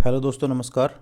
Hello दोस्तों, नमस्कार।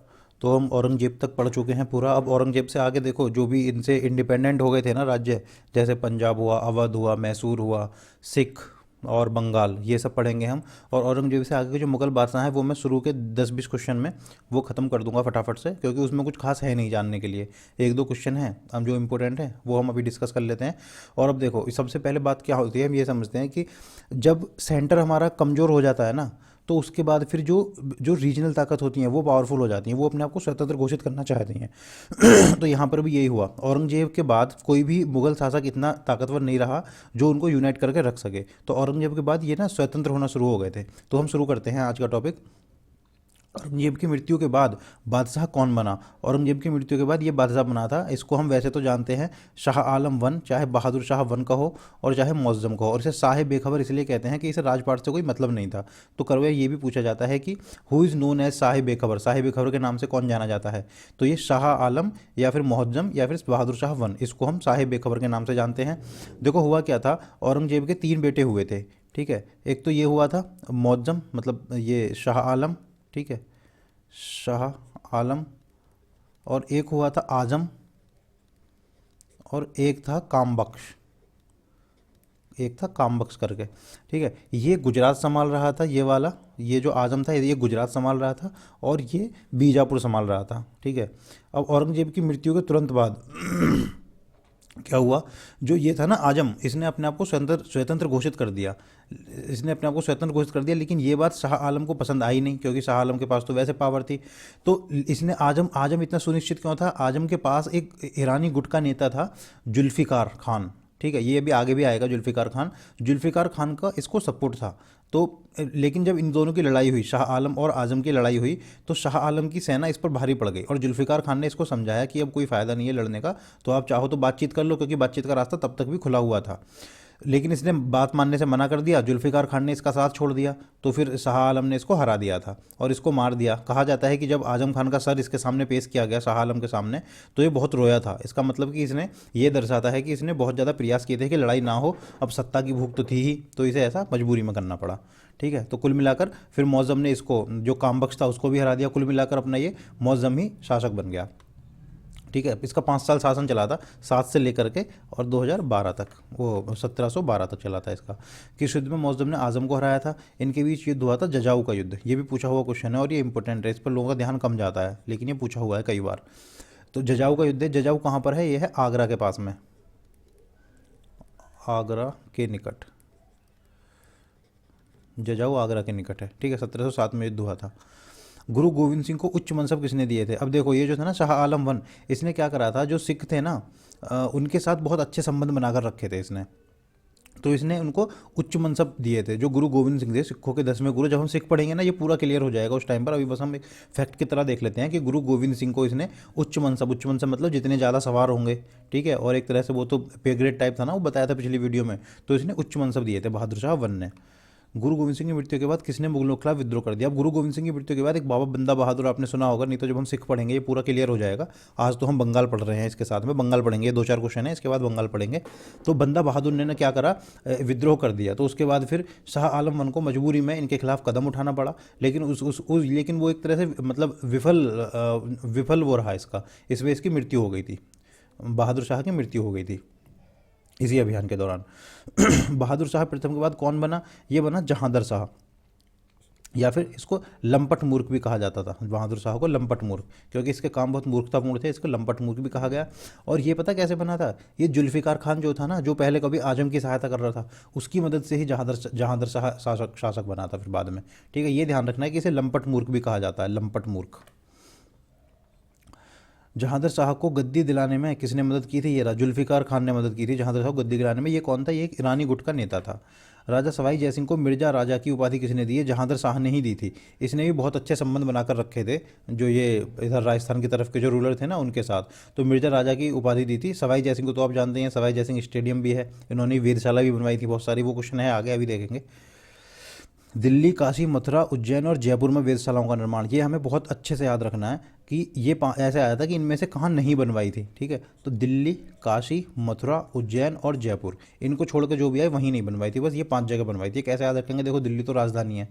तो हम औरंगजेब तक पढ़ चुके हैं पूरा। अब औरंगजेब से आगे देखो, जो भी इनसे इंडिपेंडेंट हो गए थे ना राज्य, जैसे पंजाब हुआ, अवध हुआ, मैसूर हुआ, सिख और बंगाल, ये सब पढ़ेंगे हम। और औरंगजेब से आगे के जो मुगल बादशाह हैं वो मैं शुरू के 10-20 क्वेश्चन में वो ख़त्म कर दूंगा फटाफट से, क्योंकि उसमें कुछ खास है नहीं जानने के लिए। एक दो क्वेश्चन हैं हम जो इम्पोर्टेंट है वो हम अभी डिस्कस कर लेते हैं। और अब देखो, सबसे पहले बात क्या होती है, हम ये समझते हैं कि जब सेंटर हमारा कमज़ोर हो जाता है ना, तो उसके बाद फिर जो जो रीजनल ताकत होती हैं वो पावरफुल हो जाती हैं, वो अपने आप को स्वतंत्र घोषित करना चाहती हैं। तो यहाँ पर भी यही हुआ। औरंगजेब के बाद कोई भी मुगल शासक इतना ताकतवर नहीं रहा जो उनको यूनाइट करके रख सके। तो औरंगजेब के बाद ये ना स्वतंत्र होना शुरू हो गए थे। तो हम शुरू करते हैं आज का टॉपिक। औरंगजेब की मृत्यु के बाद बादशाह कौन बना? औरंगजेब की मृत्यु के बाद ये बादशाह बना था, इसको हम वैसे तो जानते हैं शाह आलम वन, चाहे बहादुर शाह वन कहो और चाहे मौज़म कहो। और इसे शाह बेखबर इसलिए कहते हैं कि इसे राजपाट से कोई मतलब नहीं था। तो करवे ये भी पूछा जाता है कि who is known as Shah Bekhabar, Shah बेखबर के नाम से कौन जाना जाता है? तो ये शाह आलम या फिर मुअज्जम या फिर बहादुर शाह वन, इसको हम शाह बेखबर के नाम से जानते हैं। देखो हुआ क्या था, औरंगजेब के 3 बेटे हुए थे। ठीक है, एक तो ये हुआ था मुअज्जम, मतलब ये शाह आलम। ठीक है, शाह आलम। और एक हुआ था आजम, और एक था काम बख्श, एक था काम बख्श करके। ठीक है, ये गुजरात संभाल रहा था, ये वाला, ये जो आजम था ये गुजरात संभाल रहा था, और ये बीजापुर संभाल रहा था। ठीक है, अब औरंगजेब की मृत्यु के तुरंत बाद क्या हुआ, जो ये था ना आजम, इसने अपने आप को स्वतंत्र स्वतंत्र घोषित कर दिया। इसने अपने आप को स्वतंत्र घोषित कर दिया, लेकिन ये बात शाह आलम को पसंद आई नहीं, क्योंकि शाह आलम के पास तो वैसे पावर थी। तो इसने आजम आजम इतना सुनिश्चित क्यों था? आजम के पास एक ईरानी गुट का नेता था, जुल्फ़िकार खान। ठीक है, ये अभी आगे भी आएगा, जुल्फ़िकार खान। जुल्फ़िकार खान का इसको सपोर्ट था। तो लेकिन जब इन दोनों की लड़ाई हुई, शाह आलम और आजम की लड़ाई हुई, तो शाह आलम की सेना इस पर भारी पड़ गई, और जुल्फ़िकार खान ने इसको समझाया कि अब कोई फ़ायदा नहीं है लड़ने का, तो आप चाहो तो बातचीत कर लो, क्योंकि बातचीत का रास्ता तब तक भी खुला हुआ था। लेकिन इसने बात मानने से मना कर दिया, जुल्फ़िकार खान ने इसका साथ छोड़ दिया। तो फिर शाह आलम ने इसको हरा दिया था और इसको मार दिया। कहा जाता है कि जब आजम खान का सर इसके सामने पेश किया गया शाह आलम के सामने, तो ये बहुत रोया था। इसका मतलब कि इसने, ये दर्शाता है कि इसने बहुत ज़्यादा प्रयास किए थे कि लड़ाई ना हो। अब सत्ता की भूख तो थी ही, तो इसे ऐसा मजबूरी में करना पड़ा। ठीक है, तो कुल मिलाकर फिर मौज़म ने इसको, जो काम बख्श था, उसको भी हरा दिया। कुल मिलाकर अपना ये मौज़म ही शासक बन गया। ठीक है, इसका 5 साल शासन चला था, 7 से लेकर के और 2012 तक, वो 1712 तक चला था इसका। किस युद्ध में मौज़म ने आज़म को हराया था? इनके बीच युद्ध हुआ था जजाऊ का युद्ध। ये भी पूछा हुआ क्वेश्चन है और ये इंपॉर्टेंट है, इस पर लोगों का ध्यान कम जाता है, लेकिन ये पूछा हुआ है कई बार। तो जजाऊ का युद्ध है। जजाऊ कहाँ पर है? ये है आगरा के पास में, आगरा के निकट। जजाऊ आगरा के निकट है। ठीक है, 1707 में युद्ध हुआ था। गुरु गोविंद सिंह को उच्च मनसब किसने दिए थे? अब देखो, ये जो था ना शाह आलम वन, इसने क्या करा था, जो सिख थे ना, उनके साथ बहुत अच्छे संबंध बनाकर रखे थे इसने। तो इसने उनको उच्च मनसब दिए थे। जो गुरु गोविंद सिंह थे, सिखों के 10वें गुरु, जब हम सिख पढ़ेंगे ना ये पूरा क्लियर हो जाएगा उस टाइम पर। अभी बस हम एक फैक्ट की तरह देख लेते हैं कि गुरु गोविंद सिंह को इसने उच्च मनसब मतलब जितने ज़्यादा सवार होंगे, ठीक है, और एक तरह से वो तो पे ग्रेड टाइप था ना, वो बताया था पिछली वीडियो में, तो इसने उच्च मनसब दिए थे बहादुर शाह वन ने। गुरु गोविंद सिंह की मृत्यु के बाद किसने मुगलों के खिलाफ विद्रोह कर दिया? अब गुरु गोविंद सिंह की मृत्यु के बाद एक बाबा बंदा बहादुर आपने सुना होगा, नहीं तो जब हम सिख पढ़ेंगे ये पूरा क्लियर हो जाएगा। आज तो हम बंगाल पढ़ रहे हैं, इसके साथ में बंगाल पढ़ेंगे, ये 2-4 क्वेश्चन है, इसके बाद बंगाल पढ़ेंगे। तो बंदा बहादुर ने ना क्या करा, विद्रोह कर दिया। तो उसके बाद फिर शाह आलम वन को मजबूरी में इनके खिलाफ कदम उठाना पड़ा, लेकिन लेकिन वो एक तरह से मतलब विफल वो रहा इसका, इस वजह इसकी मृत्यु हो गई थी, बहादुर शाह की मृत्यु हो गई थी इसी अभियान के दौरान। बहादुर शाह प्रथम के बाद कौन बना? ये बना जहांदर शाह, या फिर इसको लंपट मूर्ख भी कहा जाता था। बहादुर शाह को लंपट मूर्ख, क्योंकि इसके काम बहुत मूर्खतापूर्ण थे, इसको लंपट मूर्ख भी कहा गया। और ये पता कैसे बना था? ये जुल्फ़िकार खान जो था ना, जो पहले कभी आजम की सहायता कर रहा था, उसकी मदद से ही जहांदर शाह शासक बना था फिर बाद में। ठीक है, ये ध्यान रखना है कि इसे लंपट मूर्ख भी कहा जाता है, लंपट मूर्ख। जहांदर शाह को गद्दी दिलाने में किसने मदद की थी? ये रहा, जुल्फ़िकार खान ने मदद की थी जहांदर शाह को गद्दी दिलाने में। ये कौन था? ये एक ईरानी गुट का नेता था। राजा सवाई जयसिंह को मिर्जा राजा की उपाधि किसने दी है? जहांदर शाह ने ही दी थी। इसने भी बहुत अच्छे संबंध बनाकर रखे थे, जो ये इधर राजस्थान की तरफ के जो रूलर थे ना उनके साथ। तो मिर्जा राजा की उपाधि दी थी। सवाई जयसिंह को तो आप जानते हैं, सवाई जयसिंह स्टेडियम भी है, इन्होंने वेधशाला भी बनवाई थी बहुत सारी, वो क्वेश्चन है आगे अभी देखेंगे। दिल्ली, काशी, मथुरा, उज्जैन और जयपुर में वेधशालाओं का निर्माण, ये हमें बहुत अच्छे से याद रखना है कि ये ऐसे आया था कि इनमें से कहाँ नहीं बनवाई थी। ठीक है, तो दिल्ली, काशी, मथुरा, उज्जैन और जयपुर, इनको छोड़ के जो भी आए वहीं नहीं बनवाई थी, बस ये 5 जगह बनवाई थी। कैसे याद रखेंगे, देखो दिल्ली तो राजधानी है,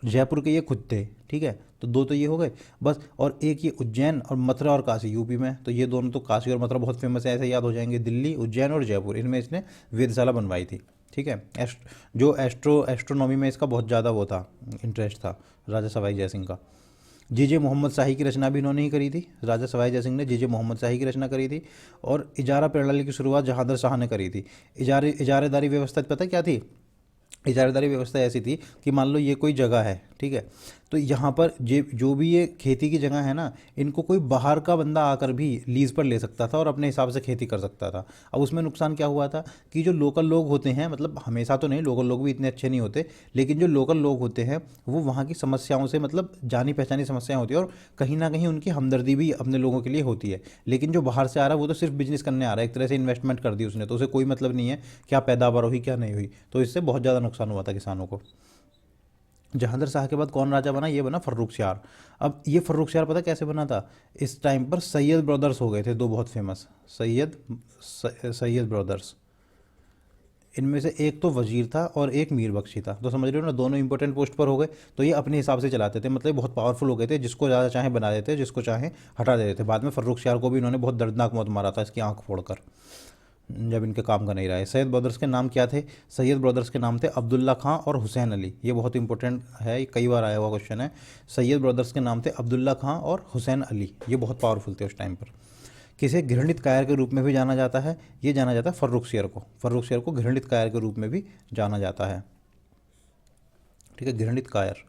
जयपुर के ये खुद थे। ठीक है, तो 2 तो ये हो गए बस, और एक ये उज्जैन और मथुरा और काशी यूपी में, तो ये दोनों तो काशी और मथुरा बहुत फेमस है, ऐसे याद हो जाएंगे। दिल्ली, उज्जैन और जयपुर, इनमें इसने वेधशाला बनवाई थी। ठीक है, जो एस्ट्रोनॉमी में इसका बहुत ज़्यादा वो था, इंटरेस्ट था, राजा सवाई जयसिंह का। जे मोहम्मद शाही की रचना भी इन्होंने ही करी थी, राजा सवाई जयसिंह ने जे मोहम्मद शाही की रचना करी थी। और इजारा प्रणाली की शुरुआत जहांगीर शाह ने करी थी। इजारेदारी व्यवस्था पता है क्या थी? इजारेदारी व्यवस्था ऐसी थी कि मान लो ये कोई जगह है, ठीक है, तो यहाँ पर जो भी ये खेती की जगह है ना, इनको कोई बाहर का बंदा आकर भी लीज़ पर ले सकता था और अपने हिसाब से खेती कर सकता था। अब उसमें नुकसान क्या हुआ था कि जो लोकल लोग होते हैं, मतलब हमेशा तो नहीं, लोकल लोग भी इतने अच्छे नहीं होते, लेकिन जो लोकल लोग होते हैं वो वहाँ की समस्याओं से, मतलब जानी पहचानी समस्याएं होती है, और कहीं ना कहीं उनकी हमदर्दी भी अपने लोगों के लिए होती है। लेकिन जो बाहर से आ रहा है वो तो सिर्फ बिजनेस करने आ रहा है, एक तरह से इन्वेस्टमेंट कर दी उसने, तो उसे कोई मतलब नहीं है क्या पैदावार हुई क्या नहीं हुई, तो इससे बहुत ज़्यादा नुकसान हुआ था किसानों को। जहांगीर शाह के बाद कौन राजा बना? ये बना फर्रुखसियार। अब ये फर्रुखसियार पता कैसे बना था? इस टाइम पर सैयद ब्रदर्स हो गए थे, 2 बहुत फेमस सैयद ब्रदर्स। इनमें से एक तो वजीर था और एक मीर बख्शी था, तो समझ रहे हो ना, दोनों इंपॉर्टेंट पोस्ट पर हो गए। तो ये अपने हिसाब से चलाते थे, मतलब बहुत पावरफुल हो गए थे, जिसको ज़्यादा चाहे बना देते, जिसको चाहे हटा देते थे। बाद में फर्रुखसियार को भी इन्होंने बहुत दर्दनाक मौत मारा था, इसकी आंख फोड़कर, जब इनके काम का नहीं रहा है। सैयद ब्रदर्स के नाम क्या थे? सैयद ब्रदर्स के नाम थे अब्दुल्ला खां और हुसैन अली। ये बहुत इंपॉर्टेंट है, ये कई बार आया हुआ क्वेश्चन है। सैयद ब्रदर्स के नाम थे अब्दुल्ला खां और हुसैन अली, ये बहुत पावरफुल थे उस टाइम पर। किसे घृणित कायर के रूप में भी जाना जाता है? ये जाना जाता है फर्रुखसियर को घृणित कायर के रूप में भी जाना जाता है। ठीक है, घृणित कायर।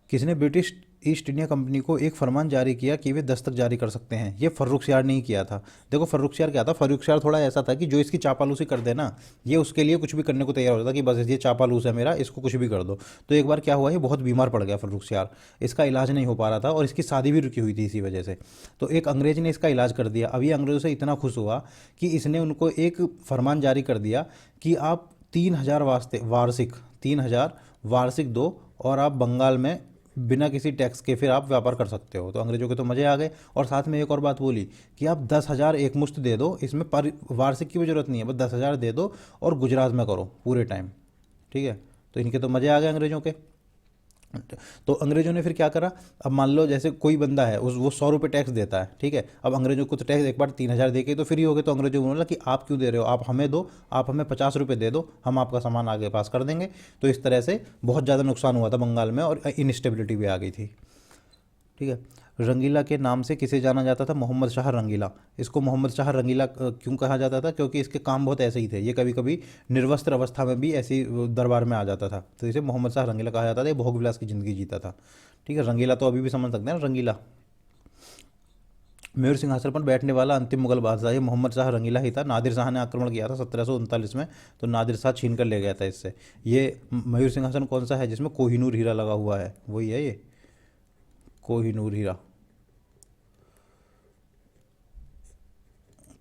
किसने ब्रिटिश ईस्ट इंडिया कंपनी को एक फरमान जारी किया कि वे दस्तक जारी कर सकते हैं? ये फर्रुखसियार ने ही किया था। देखो फर्रुखसियार क्या था, फर्रुखसियार थोड़ा ऐसा था कि जो इसकी चापालूसी कर देना, ये उसके लिए कुछ भी करने को तैयार होता था कि बस ये चापालूस है मेरा, इसको कुछ भी कर दो। तो एक बार क्या हुआ, ये बहुत बीमार पड़ गया फर्रुखसियार, इसका इलाज नहीं हो पा रहा था और इसकी शादी भी रुकी हुई थी इसी वजह से। तो एक अंग्रेज ने इसका इलाज कर दिया। अब ये अंग्रेजों से इतना खुश हुआ कि इसने उनको एक फरमान जारी कर दिया कि आप 3,000 वार्षिक दो, और आप बंगाल में बिना किसी टैक्स के फिर आप व्यापार कर सकते हो। तो अंग्रेजों के तो मज़े आ गए, और साथ में एक और बात बोली कि आप 10,000 एक मुश्त दे दो, इसमें पर वार्षिक की भी जरूरत नहीं है, बस 10,000 दे दो और गुजरात में करो पूरे टाइम। ठीक है, तो इनके तो मज़े आ गए अंग्रेजों के। तो अंग्रेजों ने फिर क्या करा, अब मान लो जैसे कोई बंदा है वो 100 रुपये टैक्स देता है, ठीक है, अब अंग्रेजों को तो टैक्स एक बार 3,000 दे के तो फ्री हो गए, तो अंग्रेजों को बोला कि आप क्यों दे रहे हो, आप हमें दो, आप हमें 50 रुपये दे दो, हम आपका सामान आगे पास कर देंगे। तो इस तरह से बहुत ज़्यादा नुकसान हुआ था बंगाल में और इनस्टेबिलिटी भी आ गई थी। ठीक है, रंगीला के नाम से किसे जाना जाता था? मोहम्मद शाह रंगीला। इसको मोहम्मद शाह रंगीला क्यों कहा जाता था? क्योंकि इसके काम बहुत ऐसे ही थे, ये कभी कभी निर्वस्त्र अवस्था में भी ऐसी दरबार में आ जाता था, तो इसे मोहम्मद शाह रंगीला कहा जाता था। ये भोग विलास की ज़िंदगी जीता था। ठीक है, रंगीला तो अभी भी समझ सकते हैं ना, रंगीला। मयूर सिंहासन पर बैठने वाला अंतिम मुगल बादशाह ये मोहम्मद शाह रंगीला ही था। नादिर शाह ने आक्रमण किया था 1739 में, तो नादिर शाह छीन कर ले गया था इससे। ये मयूर सिंहासन कौन सा है जिसमें कोहिनूर हीरा लगा हुआ है? वही है ये, कोहिनूर हीरा।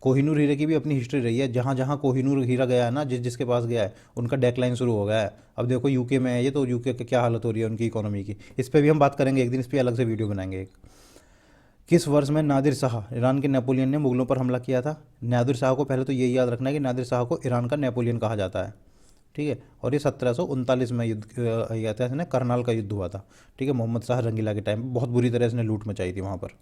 कोहिनूर हीरे की भी अपनी हिस्ट्री रही है, जहाँ जहाँ कोहिनूर हीरा गया है ना, जिसके पास गया है उनका डेक्लाइन शुरू हो गया है। अब देखो यूके में है ये, तो यूके की क्या हालत हो रही है उनकी इकोनॉमी की, इस पर भी हम बात करेंगे एक दिन, इस पर अलग से वीडियो बनाएंगे एक। किस वर्ष में नादिर शाह, ईरान के नेपोलियन ने मुगलों पर हमला किया था? नादिर शाह को पहले तो यही याद रखना है कि नादिर शाह को ईरान का नेपोलियन कहा जाता है। ठीक है, और ये 1739 में युद्ध किया था इसने, करनाल का युद्ध हुआ था। ठीक है, मोहम्मद शाह रंगीला के टाइम बहुत बुरी तरह इसने लूट मचाई थी वहाँ पर।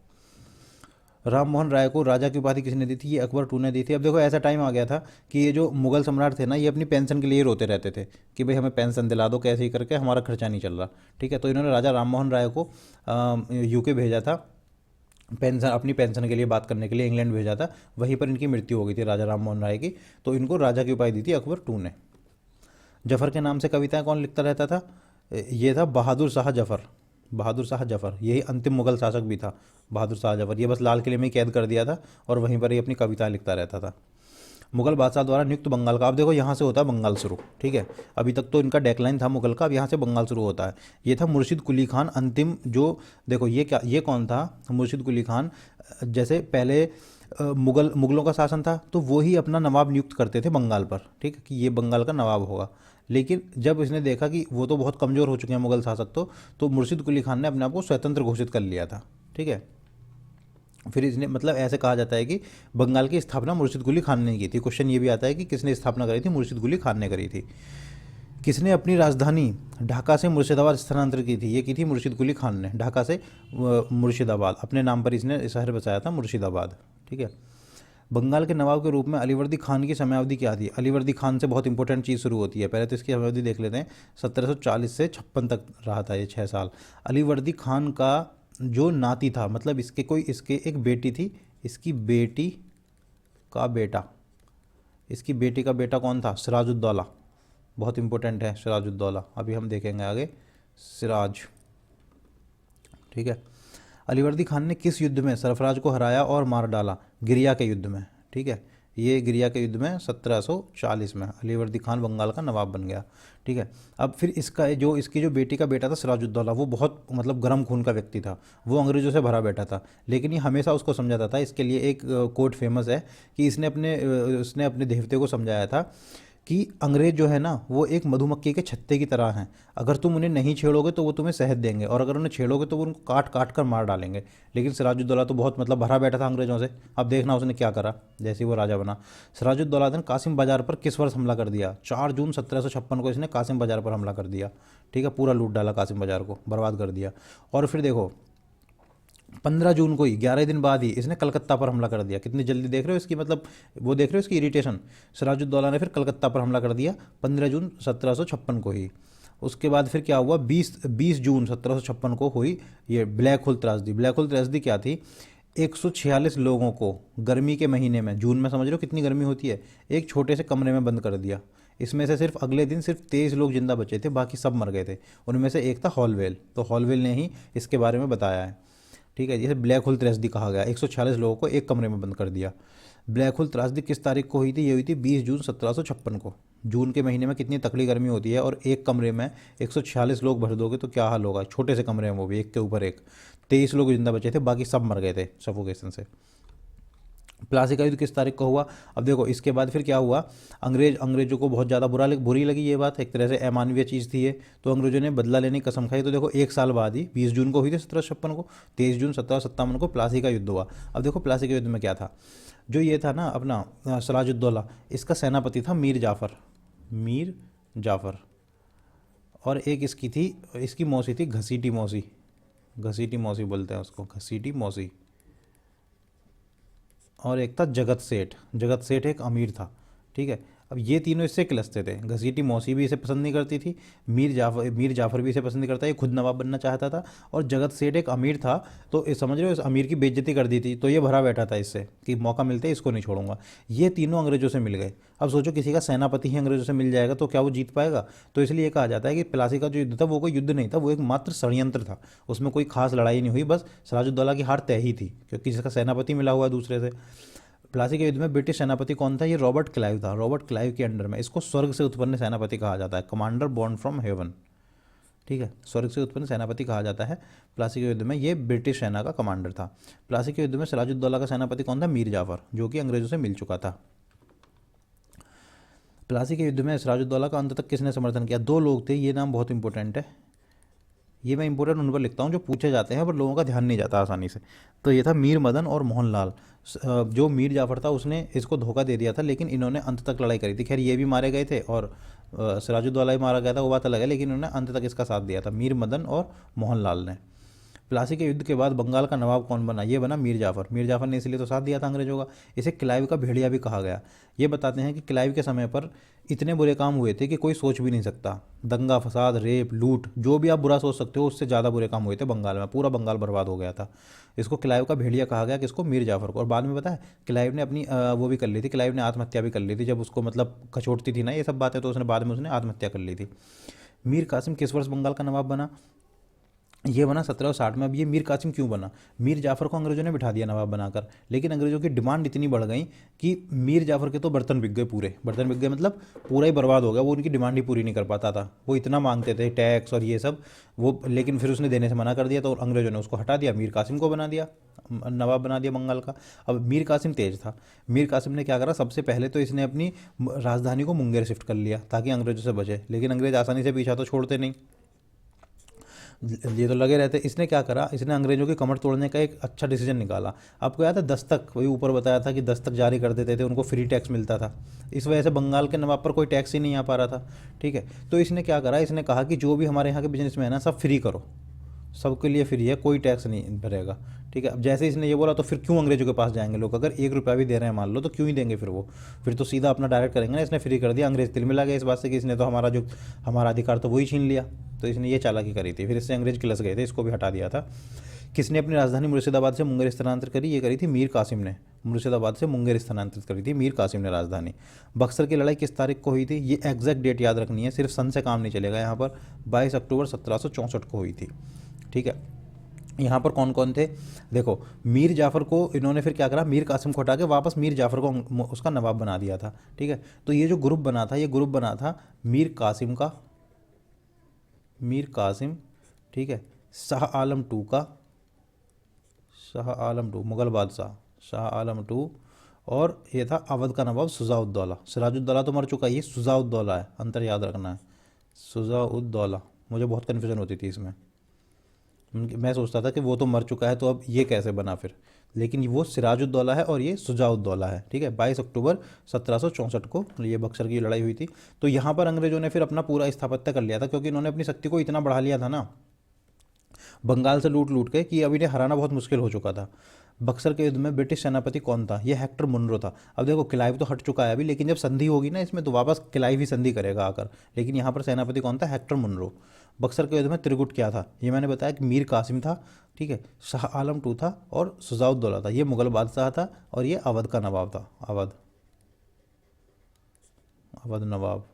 राम मोहन राय को राजा की उपाधि किसने दी थी? ये अकबर टू ने दी थी। अब देखो ऐसा टाइम आ गया था कि ये जो मुगल सम्राट थे ना, ये अपनी पेंशन के लिए रोते रहते थे कि भाई हमें पेंशन दिला दो, कैसे ही करके हमारा खर्चा नहीं चल रहा। ठीक है, तो इन्होंने राजा राम मोहन राय को यूके भेजा था, पेंशन, अपनी पेंशन के लिए बात करने के लिए इंग्लैंड भेजा था। वहीं पर इनकी मृत्यु हो गई थी राजा राम मोहन राय की, तो इनको राजा की उपाधि दी थी अकबर टू ने। जफर के नाम से कविताएं कौन लिखता रहता था? ये था बहादुर शाह जफर। बहादुर शाह जफर यही अंतिम मुगल शासक भी था, बहादुर शाह जफर। ये बस लाल किले में ही कैद कर दिया था और वहीं पर ही अपनी कविताएं लिखता रहता था। मुगल बादशाह द्वारा नियुक्त बंगाल का, अब देखो यहाँ से होता है बंगाल शुरू। ठीक है, अभी तक तो इनका डेक्लाइन था मुगल का, अब यहाँ से बंगाल शुरू होता है। ये था मुर्शिद कुली खान अंतिम, जो देखो ये क्या, ये कौन था? मुर्शिद कुली खान। जैसे पहले मुगलों का शासन था, तो वो ही अपना नवाब नियुक्त करते थे बंगाल पर, ठीक है, कि ये बंगाल का नवाब होगा। लेकिन जब इसने देखा कि वो तो बहुत कमज़ोर हो चुके हैं मुगल शासक, तो मुर्शिद कुली खान ने अपने आप को स्वतंत्र घोषित कर लिया था। ठीक है, फिर इसने मतलब ऐसे कहा जाता है कि बंगाल की स्थापना मुर्शिद कुली खान ने की थी। क्वेश्चन ये भी आता है कि किसने स्थापना करी थी, मुर्शिद कुली खान ने करी थी। किसने अपनी राजधानी ढाका से मुर्शिदाबाद स्थानांतरित की थी, ये की थी मुर्शिद कुली खान ने। ढाका से मुर्शिदाबाद, अपने नाम पर इसने शहर बसाया था मुर्शिदाबाद। ठीक है, बंगाल के नवाब के रूप में अलीवर्दी खान की समयावधि क्या थी। अलीवर्दी खान से बहुत इंपॉर्टेंट चीज़ शुरू होती है, पहले तो इसकी समयावधि देख लेते हैं। 1740 से 56 तक रहा था ये, 6 साल। अलीवर्दी खान का जो नाती था, मतलब इसके एक बेटी थी, इसकी बेटी का बेटा, इसकी बेटी का बेटा कौन था, सिराजुद्दौला। बहुत इंपॉर्टेंट है सिराजुद्दौला, अभी हम देखेंगे आगे सिराज। ठीक है, अलीवर्दी खान ने किस युद्ध में सरफराज को हराया और मार डाला, गिरिया के युद्ध में। ठीक है, ये गिरिया के युद्ध में 1740 में अलीवर्दी खान बंगाल का नवाब बन गया। ठीक है, अब फिर इसकी जो बेटी का बेटा था सिराजुद्दौला, वो बहुत मतलब गर्म खून का व्यक्ति था, वो अंग्रेजों से भरा बैठा था, लेकिन ये हमेशा उसको समझाता था। इसके लिए एक कोट फेमस है कि उसने अपने देवते को समझाया था कि अंग्रेज जो है ना, वो एक मधुमक्खी के छत्ते की तरह हैं। अगर तुम उन्हें नहीं छेड़ोगे तो वो तुम्हें शहद देंगे, और अगर उन्हें छेड़ोगे तो वो उनको काट काट कर मार डालेंगे। लेकिन सिराजुद्दौला तो बहुत मतलब भरा बैठा था अंग्रेजों से। अब देखना उसने क्या करा जैसे ही वो राजा बना। सिराजुद्दौला ने कासिम बाजार पर किस वर्ष हमला कर दिया, 4 जून 1756 को इसने कासिम बाजार पर हमला कर दिया। ठीक है, पूरा लूट डाला कासिम बाजार को, बर्बाद कर दिया। और फिर देखो 15 जून को ही, 11 दिन बाद ही, इसने कलकत्ता पर हमला कर दिया। कितनी जल्दी देख रहे हो इसकी, मतलब वो देख रहे हो इसकी इरिटेशन। सिराजुद्दौला ने फिर कलकत्ता पर हमला कर दिया 15 जून 1756 को ही। उसके बाद फिर क्या हुआ, 20 जून 1756 को हुई ये ब्लैक होल त्रासदी। ब्लैक होल त्रासदी क्या थी, 146 लोगों को गर्मी के महीने में, जून में समझ रहे हो कितनी गर्मी होती है, एक छोटे से कमरे में बंद कर दिया। इसमें से सिर्फ अगले दिन सिर्फ 23 लोग जिंदा बचे थे, बाकी सब मर गए थे। उनमें से एक था हॉलवेल, तो हॉलवेल ने ही इसके बारे में बताया है। ठीक है, जिसे ब्लैक होल त्रासदी कहा गया। 146 लोगों को एक कमरे में बंद कर दिया। ब्लैक होल त्रासदी किस तारीख को हुई थी, ये हुई थी 20 जून 1756 को। जून के महीने में कितनी तकड़ी गर्मी होती है, और एक कमरे में 146 लोग भर दोगे तो क्या हाल होगा, छोटे से कमरे में, वो भी एक के ऊपर एक। 23 लोग जिंदा बचे थे, बाकी सब मर गए थे सफोकेशन से। प्लासी का युद्ध किस तारीख को हुआ। अब देखो इसके बाद फिर क्या हुआ, अंग्रेजों को बहुत ज़्यादा बुरी लगी ये बात, एक तरह से अमानवीय चीज़ थी ये, तो अंग्रेजों ने बदला लेने की कसम खाई। तो देखो 1 साल बाद ही 20 जून को हुई थी 1756 को, 23 जून 1757 को प्लासी का युद्ध हुआ। अब देखो प्लासी के युद्ध में क्या था, जो ये था ना अपना सिराजुद्दौला, इसका सेनापति था मीर जाफ़र। और एक इसकी मौसी थी घसीटी मौसी बोलते हैं उसको, घसीटी मौसी। और एक था जगत सेठ एक अमीर था। ठीक है, अब ये तीनों इससे किलसते थे। घसीटी मौसी भी इसे पसंद नहीं करती थी, मीर जाफ़र भी इसे पसंद नहीं करता, ये खुद नवाब बनना चाहता था। और जगत सेठ एक अमीर था, तो समझ रहे हो, इस अमीर की बेइज्जती कर दी थी, तो ये भरा बैठा था इससे कि मौका मिलते इसको नहीं छोड़ूंगा। ये तीनों अंग्रेजों से मिल गए। अब सोचो किसी का सेनापति ही अंग्रेजों से मिल जाएगा तो क्या वो जीत पाएगा। तो इसलिए ये कहा जाता है कि प्लासी का जो युद्ध था वो कोई युद्ध नहीं था, वो एक मात्र षड्यंत्र था। उसमें कोई खास लड़ाई नहीं हुई, बस सिराजुद्दौला की हार तय ही थी, क्योंकि जिसका सेनापति मिला हुआ है दूसरे से। प्लासी के युद्ध में ब्रिटिश सेनापति कौन था, ये रॉबर्ट क्लाइव था। रॉबर्ट क्लाइव के अंडर में इसको स्वर्ग से उत्पन्न सेनापति कहा जाता है, कमांडर बॉर्न फ्रॉम हेवन। ठीक है, स्वर्ग से उत्पन्न सेनापति कहा जाता है। प्लासी के युद्ध में ये ब्रिटिश सेना का कमांडर था। प्लासी के युद्ध में सिराजुद्दौला का सेनापति कौन था, मीर जाफर, जो कि अंग्रेजों से मिल चुका था। प्लासी के युद्ध में सिराजुद्दौला का अंत तक किसने समर्थन किया, 2 लोग थे, ये नाम बहुत इंपॉर्टेंट है। ये मैं इंपॉर्टेंट उन पर लिखता हूँ जो पूछे जाते हैं पर लोगों का ध्यान नहीं जाता आसानी से। तो ये था मीर मदन और मोहनलाल। जो मीर जाफ़र था उसने इसको धोखा दे दिया था, लेकिन इन्होंने अंत तक लड़ाई करी थी। खैर ये भी मारे गए थे और सिराजुद्दौला भी मारा गया था, वो बात अलग है, लेकिन इन्होंने अंत तक इसका साथ दिया था, मीर मदन और मोहनलाल ने। प्लासी के युद्ध के बाद बंगाल का नवाब कौन बना, ये बना मीर जाफ़र। मीर जाफ़र ने इसलिए तो साथ दिया था अंग्रेजों का। इसे क्लाइव का भेड़िया भी कहा गया। ये बताते हैं कि क्लाइव के समय पर इतने बुरे काम हुए थे कि कोई सोच भी नहीं सकता। दंगा फसाद, रेप, लूट, जो भी आप बुरा सोच सकते हो उससे ज़्यादा बुरे काम हुए थे बंगाल में। पूरा बंगाल बर्बाद हो गया था। इसको क्लाइव का भेड़िया कहा गया, किसको, मीर जाफ़र को। और बाद में पता है क्लाइव ने अपनी वो भी कर ली थी, क्लाइव ने आत्महत्या भी कर ली थी जब उसको मतलब कचोटती थी ना ये सब बातें, तो उसने बाद में आत्महत्या कर ली थी। मीर कासिम किस वर्ष बंगाल का नवाब बना, ये बना 1760 में। अब ये मीर कासिम क्यों बना? मीर जाफ़र को अंग्रेज़ों ने बिठा दिया नवाब बनाकर, लेकिन अंग्रेज़ों की डिमांड इतनी बढ़ गई कि मीर जाफ़र के तो बर्तन बिक गए, पूरे बर्तन बिक गए, मतलब पूरा ही बर्बाद हो गया। वो उनकी डिमांड ही पूरी नहीं कर पाता था, वो इतना मांगते थे टैक्स और ये सब वो, लेकिन फिर उसने देने से मना कर दिया, तो अंग्रेज़ों ने उसको हटा दिया, मीर कासिम को बना दिया, नवाब बना दिया बंगाल का। अब मीर कासिम तेज था। मीर कासिम ने क्या करा, सबसे पहले तो इसने अपनी राजधानी को मुंगेर शिफ्ट कर लिया ताकि अंग्रेज़ों से बचे, लेकिन अंग्रेज़ आसानी से पीछा तो छोड़ते नहीं, ये तो लगे रहते। इसने क्या करा, इसने अंग्रेजों की कमर तोड़ने का एक अच्छा डिसीजन निकाला। आपको याद है दस्तक, वही ऊपर बताया था कि दस्तक जारी कर देते थे, उनको फ्री टैक्स मिलता था, इस वजह से बंगाल के नवाब पर कोई टैक्स ही नहीं आ पा रहा था। ठीक है, तो इसने क्या करा, इसने कहा कि जो भी हमारे यहाँ के बिजनेस में है ना, सब फ्री करो, सबके लिए फ्री है, कोई टैक्स नहीं भरेगा। ठीक है, अब जैसे इसने ये बोला तो फिर क्यों अंग्रेजों के पास जाएंगे लोग, अगर 1 रुपया भी दे रहे हैं मान लो, तो क्यों ही देंगे फिर वो, फिर तो सीधा अपना डायरेक्ट करेंगे ना। इसने फ्री कर दिया, अंग्रेज तिल मिला गया इस बात से कि इसने तो हमारा जो हमारा अधिकार तो वही छीन लिया, तो इसने ये चालाकी करी थी। फिर इससे अंग्रेज किलस गए थे, इसको भी हटा दिया था। किसने अपनी राजधानी मुर्शिदाबाद से मुंगेर स्थानांतरित करी? ये करी थी मीर कासिम ने, मुर्शिदाबाद से मुंगेर स्थानांतरित करी थी मीर कासिम ने राजधानी। बक्सर की लड़ाई किस तारीख को हुई थी? ये एग्जैक्ट डेट याद रखनी है, सिर्फ सन से काम नहीं चलेगा यहाँ पर। 22 अक्टूबर 1764 को हुई थी। ठीक है, यहाँ पर कौन कौन थे देखो, मीर जाफ़र को इन्होंने फिर क्या करा, मीर कासिम को हटा के वापस मीर जाफ़र को उसका नवाब बना दिया था। ठीक है, तो ये जो ग्रुप बना था, ये ग्रुप बना था मीर कासिम का, मीर कासिम, ठीक है, शाह आलम टू का, शाह आलम टू मुग़ल बादशाह शाह आलम टू, और ये था अवध का नवाब शुजाउद्दौला। सिराजुद्दौला तो मर चुका है, ये शुजाउद्दौला है, अंतर याद रखना है, शुजाउद्दौला। मुझे बहुत कन्फ्यूजन होती थी इसमें, मैं सोचता था कि वो तो मर चुका है तो अब ये कैसे बना फिर, लेकिन वो सिराजुद्दौला है और ये शुजाउद्दौला है। ठीक है, 22 अक्टूबर 1764 को ये बक्सर की लड़ाई हुई थी। तो यहाँ पर अंग्रेजों ने फिर अपना पूरा स्थापत्य कर लिया था, क्योंकि इन्होंने अपनी शक्ति को इतना बढ़ा लिया था ना बंगाल से लूट लूट के, कि अब इन्हें हराना बहुत मुश्किल हो चुका था। बक्सर के युद्ध में ब्रिटिश सेनापति कौन था? ये हेक्टर मुनरो था। अब देखो क्लाइव तो हट चुका है अभी, लेकिन जब संधि होगी ना इसमें, तो वापस क्लाइव ही संधि करेगा आकर, लेकिन यहाँ पर सेनापति कौन था? Hector Munro. बक्सर के युद्ध में त्रिगुट क्या था? ये मैंने बताया कि मीर कासिम था, ठीक है, शाह आलम टू था और शुजाउद्दौला था। ये मुगल बादशाह था और ये अवध का नवाब था, अवध, अवध नवाब।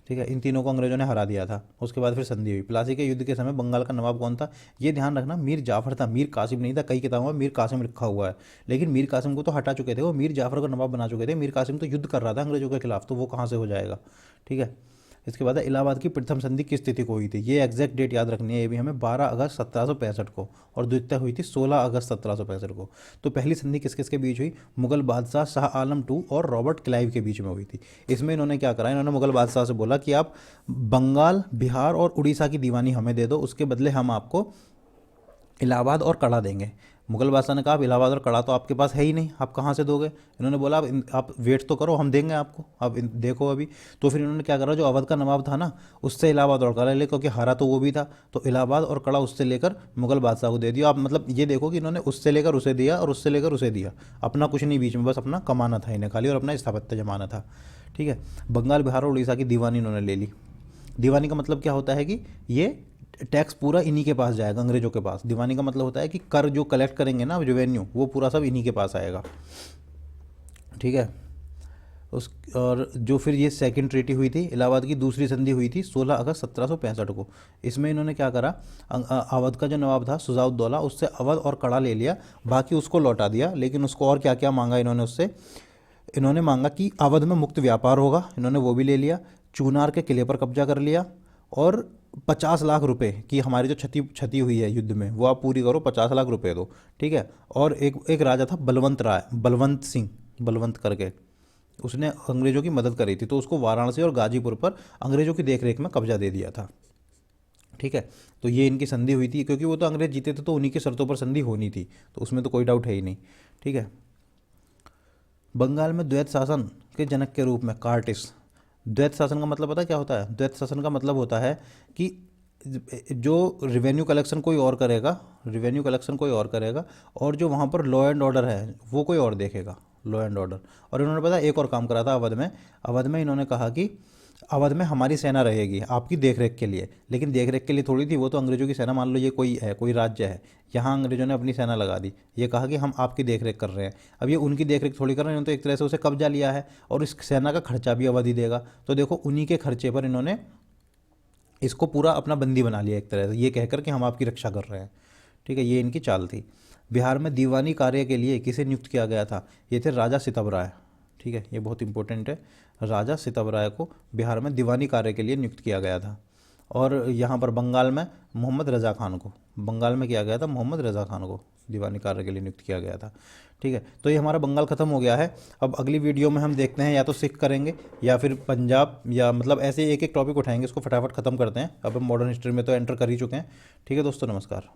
ठीक है, इन तीनों को अंग्रेजों ने हरा दिया था। उसके बाद फिर संधि हुई। प्लासी के युद्ध के समय बंगाल का नवाब कौन था? ये ध्यान रखना, मीर जाफर था, मीर कासिम नहीं था। कई किताबों में मीर कासिम लिखा हुआ है, लेकिन मीर कासिम को तो हटा चुके थे, वो मीर जाफर को नवाब बना चुके थे। मीर कासिम तो युद्ध कर रहा था अंग्रेजों के खिलाफ, तो वो कहाँ से हो जाएगा। ठीक है, इसके बाद इलाहाबाद की प्रथम संधि किस तिथि को हुई थी? ये एग्जैक्ट डेट याद रखनी है, ये भी हमें 12 अगस्त 1765 को, और द्वितीय हुई थी 16 अगस्त 1765 को। तो पहली संधि किस किस के बीच हुई? मुगल बादशाह शाह आलम टू और रॉबर्ट क्लाइव के बीच में हुई थी। इसमें इन्होंने क्या करा, इन्होंने मुगल बादशाह से बोला कि आप बंगाल, बिहार और उड़ीसा की दीवानी हमें दे दो, उसके बदले हम आपको इलाहाबाद और कड़ा देंगे। मुगल बादशाह ने कहा अब इलाहाबाद और कड़ा तो आपके पास है ही नहीं, आप कहाँ से दोगे। इन्होंने बोला आप वेट तो करो, हम देंगे आपको, आप देखो अभी। तो फिर इन्होंने क्या करा, जो अवध का नवाब था ना, उससे इलाहाबाद और कड़ा ले, क्योंकि हारा तो वो भी था, तो इलाहाबाद और कड़ा उससे लेकर मुगल बादशाह को दे दिया। आप मतलब ये देखो कि इन्होंने उससे लेकर उसे दिया और उससे लेकर उसे दिया, अपना कुछ नहीं बीच में, बस अपना कमाना था इन्हें खाली और अपना स्थापत्य जमाना था। ठीक है, बंगाल, बिहार और उड़ीसा की दीवानी इन्होंने ले ली। दीवानी का मतलब क्या होता है कि ये टैक्स पूरा इन्हीं के पास जाएगा, अंग्रेजों के पास। दीवानी का मतलब होता है कि कर जो कलेक्ट करेंगे ना, रेवेन्यू, वो पूरा सब इन्हीं के पास आएगा। ठीक है, उस और जो फिर ये सेकंड ट्रीटी हुई थी, इलाहाबाद की दूसरी संधि हुई थी 16 अगस्त 1765 को। इसमें इन्होंने क्या करा, अवध का जो नवाब था शुजाउद्दौला, उससे अवध और कड़ा ले लिया, बाकी उसको लौटा दिया। लेकिन उसको और क्या क्या मांगा इन्होंने उससे, इन्होंने मांगा कि अवध में मुक्त व्यापार होगा, इन्होंने वो भी ले लिया। चूनार के किले पर कब्जा कर लिया, और 50 लाख रुपए की हमारी जो क्षति हुई है युद्ध में, वो आप पूरी करो, 50 लाख रुपए दो। ठीक है, और एक एक राजा था बलवंत राय, बलवंत सिंह, बलवंत करके, उसने अंग्रेजों की मदद करी थी, तो उसको वाराणसी और गाजीपुर पर अंग्रेजों की देखरेख में कब्जा दे दिया था। ठीक है, तो ये इनकी संधि हुई थी, क्योंकि वो तो अंग्रेज जीते थे, तो उन्हीं की शर्तों पर संधि होनी थी, तो उसमें तो कोई डाउट है ही नहीं। ठीक है, बंगाल में द्वैत शासन के जनक के रूप में कार्टिस। द्वैत शासन का मतलब पता है क्या होता है? द्वैत शासन का मतलब होता है कि जो रिवेन्यू कलेक्शन कोई और करेगा, रिवेन्यू कलेक्शन कोई और करेगा, और जो वहाँ पर लॉ एंड ऑर्डर है वो कोई और देखेगा, लॉ एंड ऑर्डर। और इन्होंने पता है एक और काम करा था अवध में। अवध में इन्होंने कहा कि अवध में हमारी सेना रहेगी आपकी देखरेख के लिए, लेकिन देखरेख के लिए थोड़ी थी, वो तो अंग्रेजों की सेना, मान लो ये कोई है, कोई राज्य है, यहाँ अंग्रेजों ने अपनी सेना लगा दी, ये कहा कि हम आपकी देखरेख कर रहे हैं। अब ये उनकी देखरेख थोड़ी कर रहे हैं, तो एक तरह से उसे कब्जा लिया है, और इस सेना का खर्चा भी अवध ही देगा। तो देखो उन्हीं के खर्चे पर इन्होंने इसको पूरा अपना बंदी बना लिया एक तरह से, ये कहकर कि हम आपकी रक्षा कर रहे हैं। ठीक है, ये इनकी चाल थी। बिहार में दीवानी कार्य के लिए किसे नियुक्त किया गया था? ये थे राजा सितव राय। ठीक है, ये बहुत इंपॉर्टेंट है। राजा सितव राय को बिहार में दीवानी कार्य के लिए नियुक्त किया गया था। और यहाँ पर बंगाल में मोहम्मद रज़ा खान को, बंगाल में किया गया था मोहम्मद रज़ा खान को दीवानी कार्य के लिए नियुक्त किया गया था। ठीक है, तो ये हमारा बंगाल ख़त्म हो गया है। अब अगली वीडियो में हम देखते हैं या तो सिख करेंगे या फिर पंजाब, या मतलब ऐसे एक एक टॉपिक उठाएंगे, इसको फटाफट ख़त्म करते हैं। अब हम मॉडर्न हिस्ट्री में तो एंटर कर ही चुके हैं। ठीक है दोस्तों, नमस्कार।